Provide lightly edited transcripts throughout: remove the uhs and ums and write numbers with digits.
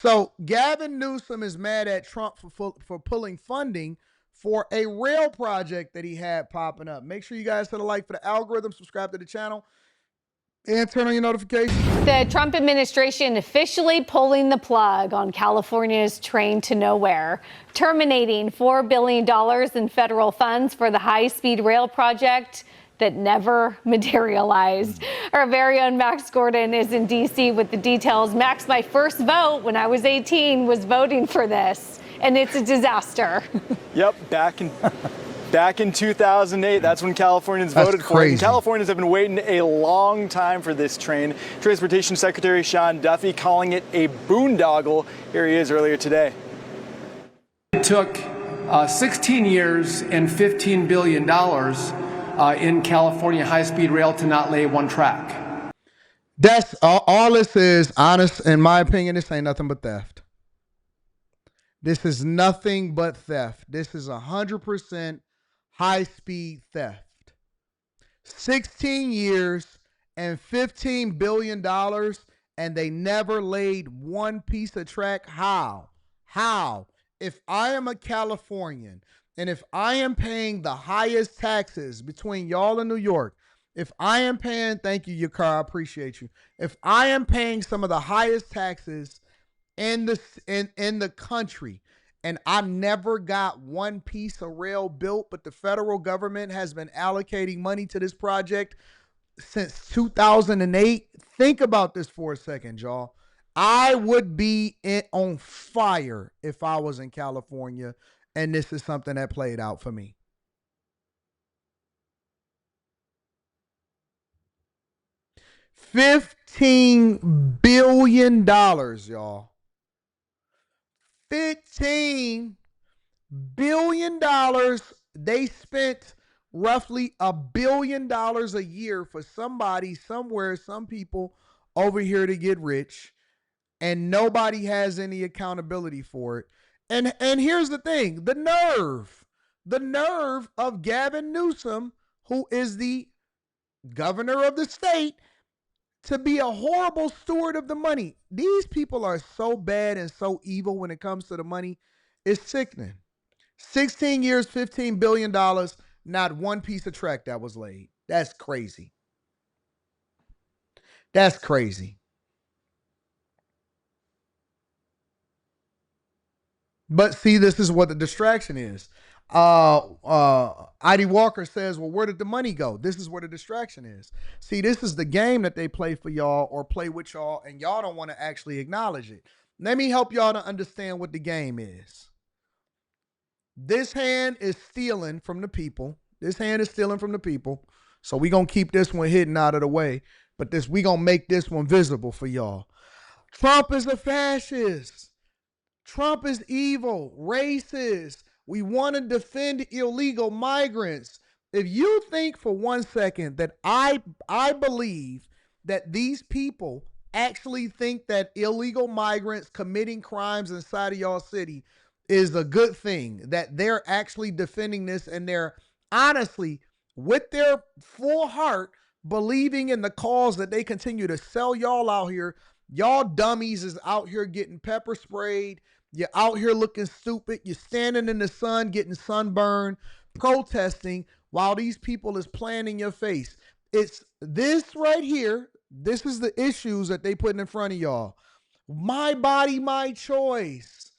So Gavin Newsom is mad at Trump for pulling funding for a rail project that he had popping up. Make sure you guys hit a like for the algorithm, subscribe to the channel, and turn on your notifications. The Trump administration officially pulling the plug on California's Train to Nowhere, terminating $4 billion in federal funds for the high-speed rail project that never materialized. Our very own Max Gordon is in D.C. with the details. Max, my first vote when I was 18 was voting for this, and it's a disaster. Yep, back in 2008, that's when Californians voted for it. And Californians have been waiting a long time for this train. Transportation Secretary Sean Duffy calling it a boondoggle. Here he is earlier today. It took 16 years and $15 billion in California high-speed rail to not lay one track. That's all this is, honest, in my opinion, this ain't nothing but theft. This is nothing but theft. This is 100% high-speed theft. 16 years and $15 billion, and they never laid one piece of track. How? If I am a Californian, and if I am paying the highest taxes between y'all and New York, if I am paying, thank you, your car, I appreciate you. If I am paying some of the highest taxes in the country, and I never got one piece of rail built, but the federal government has been allocating money to this project since 2008. Think about this for a second, y'all. I would be on fire if I was in California, and this is something that played out for me. $15 billion, y'all. $15 billion. They spent roughly $1 billion a year for somebody, somewhere, some people over here to get rich, and nobody has any accountability for it. And here's the thing, the nerve of Gavin Newsom, who is the governor of the state, to be a horrible steward of the money. These people are so bad and so evil when it comes to the money. It's sickening. 16 years, $15 billion, not one piece of track that was laid. That's crazy. That's crazy. But see, this is what the distraction is. ID Walker says, well, where did the money go? This is where the distraction is. See, this is the game that they play for y'all or play with y'all, and y'all don't want to actually acknowledge it. Let me help y'all to understand what the game is. This hand is stealing from the people. This hand is stealing from the people. So we're going to keep this one hidden out of the way. But we're going to make this one visible for y'all. Trump is a fascist. Trump is evil, racist. We want to defend illegal migrants. If you think for 1 second that I believe that these people actually think that illegal migrants committing crimes inside of y'all city is a good thing, that they're actually defending this, and they're honestly, with their full heart, believing in the cause that they continue to sell y'all out here. Y'all dummies is out here getting pepper sprayed. You're out here looking stupid. You're standing in the sun getting sunburned, protesting while these people is playing in your face. It's this right here. This is the issues that they put in front of y'all. My body, my choice.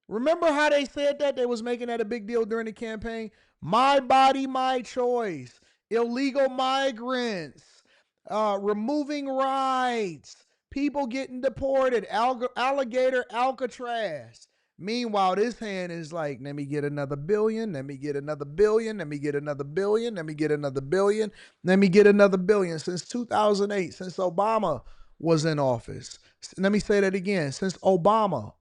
Remember how they said that? They was making that a big deal during the campaign. My body, my choice. Illegal migrants. Removing rights. People getting deported, alligator Alcatraz. Meanwhile, this hand is like, let me get another billion, let me get another billion, let me get another billion, let me get another billion, let me get another billion. Since 2008, since Obama was in office. Let me say that again. Since Obama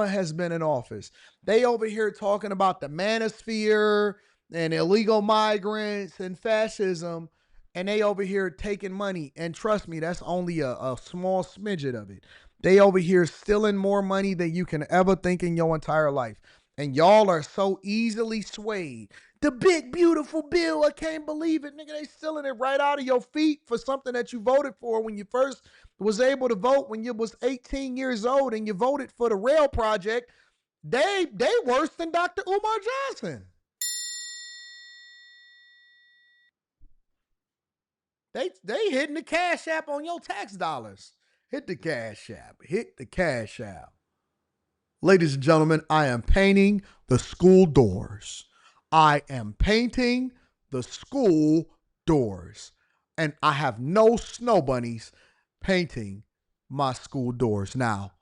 has been in office. They over here talking about the manosphere and illegal migrants and fascism. And they over here taking money. And trust me, that's only a small smidget of it. They over here stealing more money than you can ever think in your entire life. And y'all are so easily swayed The big, beautiful bill. I can't believe it. Nigga, they stealing it right out of your feet for something that you voted for when you first was able to vote when you was 18 years old and you voted for the rail project. They worse than Dr. Umar Johnson. They hitting the Cash App on your tax dollars. Hit the Cash App. Hit the Cash App. Ladies and gentlemen, I am painting the school doors. I am painting the school doors. And I have no snow bunnies painting my school doors. Now,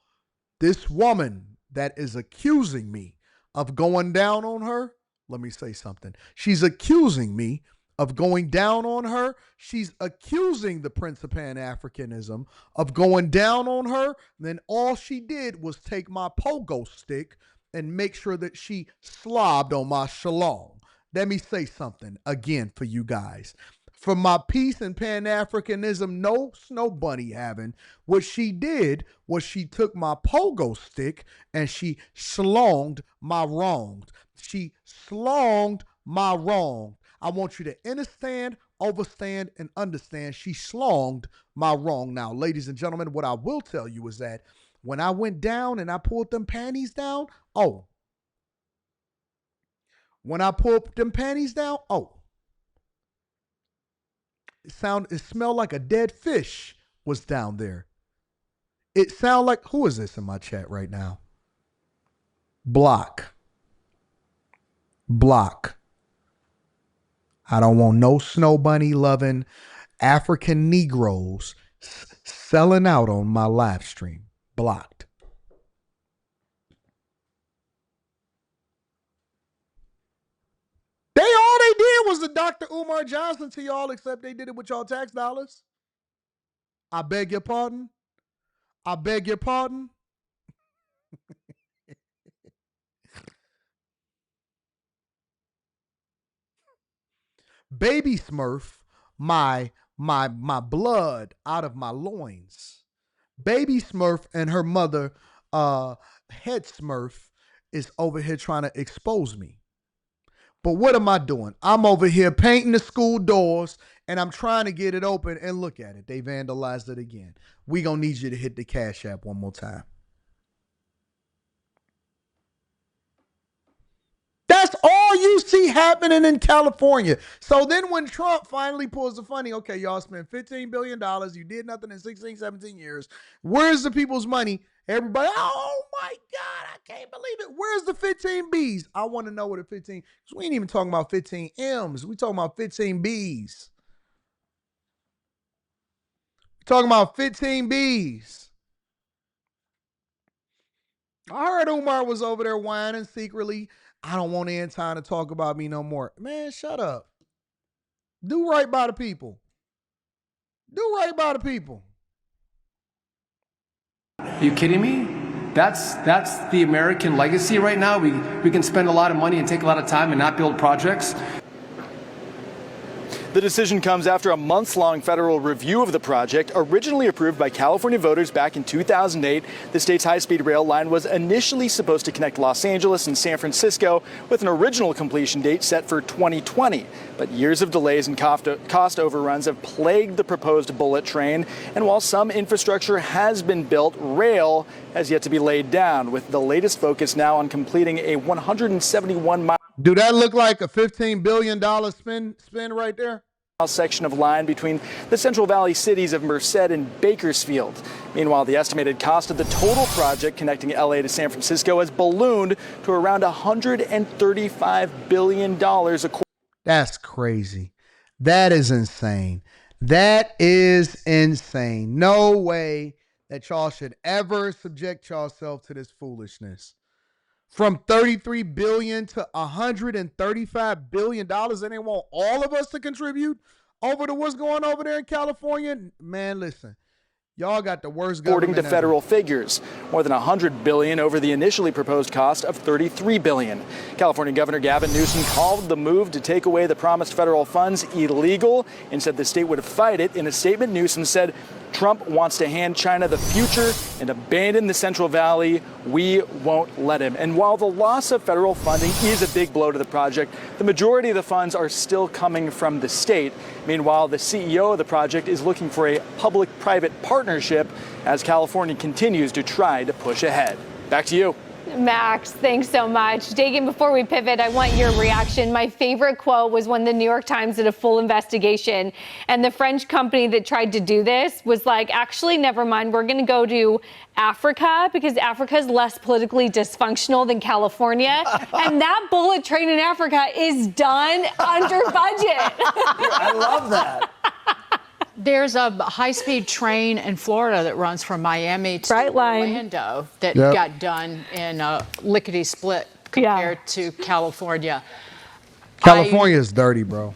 this woman that is accusing me of going down on her, let me say something. She's accusing me of going down on her. She's accusing the Prince of Pan-Africanism of going down on her. Then all she did was take my pogo stick and make sure that she slobbed on my shalom. Let me say something again for you guys. For my peace and Pan-Africanism, no snow bunny having, what she did was she took my pogo stick and she slonged my wrong. She slonged my wrong. I want you to understand, overstand, and understand she slonged my wrong. Now, ladies and gentlemen, what I will tell you is that when I went down and I pulled them panties down, when I pulled them panties down, it smelled like a dead fish was down there. It sounded like, who is this in my chat right now? Block. I don't want no snow bunny loving African Negroes selling out on my live stream. Blocked. All they did was the Dr. Umar Johnson to y'all, except they did it with y'all tax dollars. I beg your pardon. I beg your pardon. Baby Smurf, my blood out of my loins. Baby Smurf and her mother, Head Smurf, is over here trying to expose me. But what am I doing? I'm over here painting the school doors and I'm trying to get it open, and look at it. They vandalized it again. We gonna need you to hit the Cash App one more time. That's all you see happening in California. So then when Trump finally pulls the funding, okay, y'all spent $15 billion. You did nothing in 16, 17 years. Where's the people's money? Everybody, oh my God, I can't believe it. Where's the 15 Bs? I want to know what the 15, because we ain't even talking about 15 M's. We talking about 15 Bs. Talking about 15 Bs. I heard Umar was over there whining secretly. I don't want Anton to talk about me no more. Man, shut up. Do right by the people. Do right by the people. Are you kidding me? That's the American legacy right now. We can spend a lot of money and take a lot of time and not build projects. The decision comes after a months-long federal review of the project, originally approved by California voters back in 2008. The state's high-speed rail line was initially supposed to connect Los Angeles and San Francisco with an original completion date set for 2020. But years of delays and cost overruns have plagued the proposed bullet train. And while some infrastructure has been built, rail has yet to be laid down, with the latest focus now on completing a 171-mile. Do that look like a $15 billion spin right there? Section of line between the Central Valley cities of Merced and Bakersfield. Meanwhile, the estimated cost of the total project connecting LA to San Francisco has ballooned to around $135 billion. That's crazy. That is insane. That is insane. No way that y'all should ever subject yourself to this foolishness. From $33 billion to $135 billion, and they want all of us to contribute over to what's going over there in California? Man, listen, y'all got the worst government. According to federal figures, more than $100 billion over the initially proposed cost of $33 billion. California Governor Gavin Newsom called the move to take away the promised federal funds illegal and said the state would fight it. In a statement, Newsom said Trump wants to hand China the future and abandon the Central Valley. We won't let him. And while the loss of federal funding is a big blow to the project, the majority of the funds are still coming from the state. Meanwhile, the CEO of the project is looking for a public-private partnership as California continues to try to push ahead. Back to you. Max, thanks so much. Dagan, before we pivot, I want your reaction. My favorite quote was when the New York Times did a full investigation and the French company that tried to do this was like, actually, never mind, we're going to go to Africa because Africa is less politically dysfunctional than California. And that bullet train in Africa is done under budget. I love that. There's a high-speed train in Florida that runs from Miami to Orlando that got done in a lickety-split compared to California. California is dirty, bro.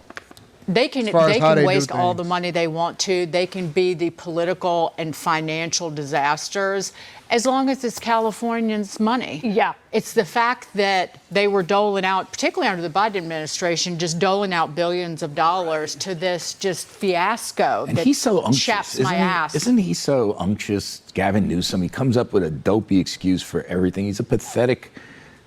They can waste all the money they want to. They can be the political and financial disasters as long as it's Californians' money. Yeah. It's the fact that they were doling out, particularly under the Biden administration, just doling out billions of dollars to this just fiasco. And he's so unctuous. Chaps my ass. Isn't he so unctuous, Gavin Newsom? He comes up with a dopey excuse for everything. He's a pathetic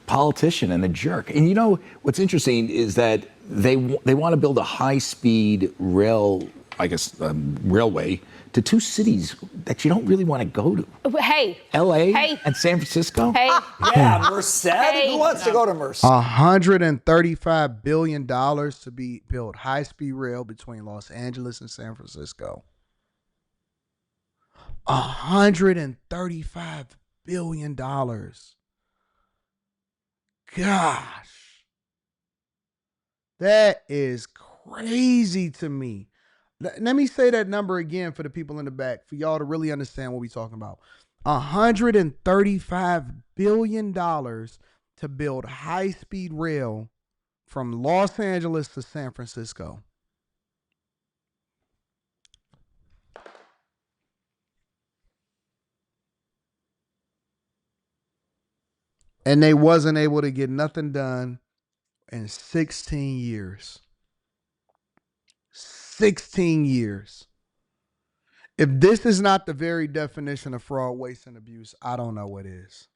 politician and a jerk. And you know what's interesting is that they want to build a high-speed rail, railway to two cities that you don't really want to go to. Hey. L.A. and San Francisco. Hey. Yeah, Merced. Who wants to go to Merced? $135 billion to be built high-speed rail between Los Angeles and San Francisco. $135 billion. Gosh. That is crazy to me. Let me say that number again for the people in the back, for y'all to really understand what we're talking about. $135 billion to build high-speed rail from Los Angeles to San Francisco. And they wasn't able to get nothing done in 16 years. 16 years. If this is not the very definition of fraud, waste, and abuse, I don't know what is.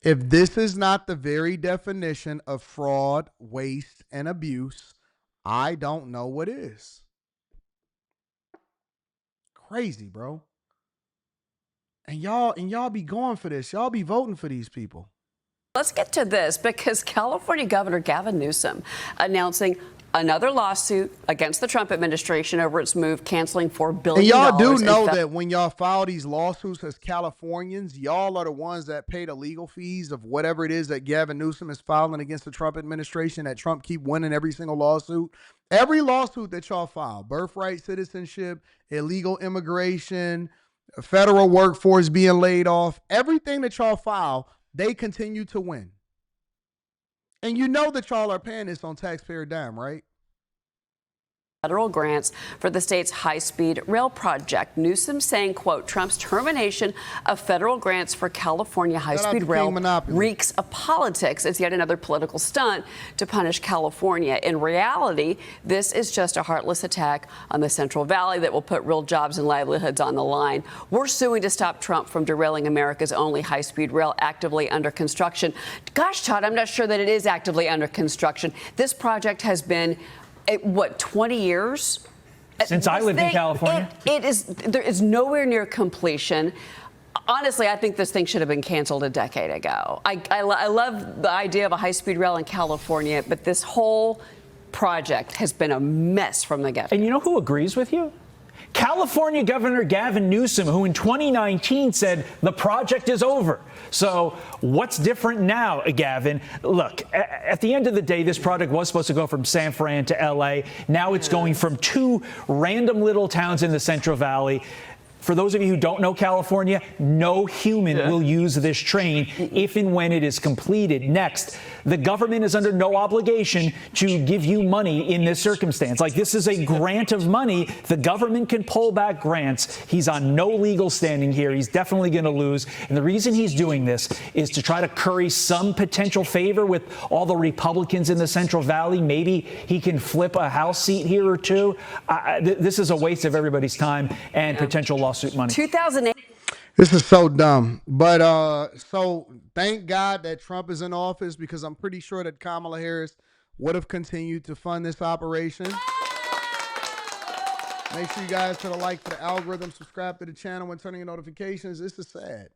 If this is not the very definition of fraud, waste, and abuse, I don't know what is. Crazy, bro. And y'all be going for this. Y'all be voting for these people. Let's get to this because California Governor Gavin Newsom announcing another lawsuit against the Trump administration over its move canceling $4 billion. And y'all do know that when y'all file these lawsuits as Californians, y'all are the ones that pay the legal fees of whatever it is that Gavin Newsom is filing against the Trump administration, that Trump keep winning every single lawsuit. Every lawsuit that y'all file, birthright citizenship, illegal immigration, federal workforce being laid off, everything that y'all file, they continue to win. And you know that y'all are paying this on taxpayer dime, right? Federal grants for the state's high-speed rail project. Newsom saying, quote, Trump's termination of federal grants for California high-speed rail reeks of politics. It's yet another political stunt to punish California. In reality, this is just a heartless attack on the Central Valley that will put real jobs and livelihoods on the line. We're suing to stop Trump from derailing America's only high-speed rail actively under construction. Gosh, Todd, I'm not sure that it is actively under construction. This project has been 20 years? Since I lived in California? There is nowhere near completion. Honestly, I think this thing should have been canceled a decade ago. I love the idea of a high-speed rail in California, but this whole project has been a mess from the get-go. And you know who agrees with you? California Governor Gavin Newsom, who in 2019 said the project is over. So what's different now, Gavin? Look, at the end of the day, this project was supposed to go from San Fran to L.A. Now it's going from two random little towns in the Central Valley. For those of you who don't know California, no human will use this train if and when it is completed. Next, the government is under no obligation to give you money in this circumstance. Like, this is a grant of money. The government can pull back grants. He's on no legal standing here. He's definitely going to lose. And the reason he's doing this is to try to curry some potential favor with all the Republicans in the Central Valley. Maybe he can flip a House seat here or two. This is a waste of everybody's time and potential lawsuit money. 2008. This is so dumb. But so thank God that Trump is in office, because I'm pretty sure that Kamala Harris would have continued to fund this operation. Make sure you guys hit a like for the algorithm, subscribe to the channel, and turn on your notifications. This is sad.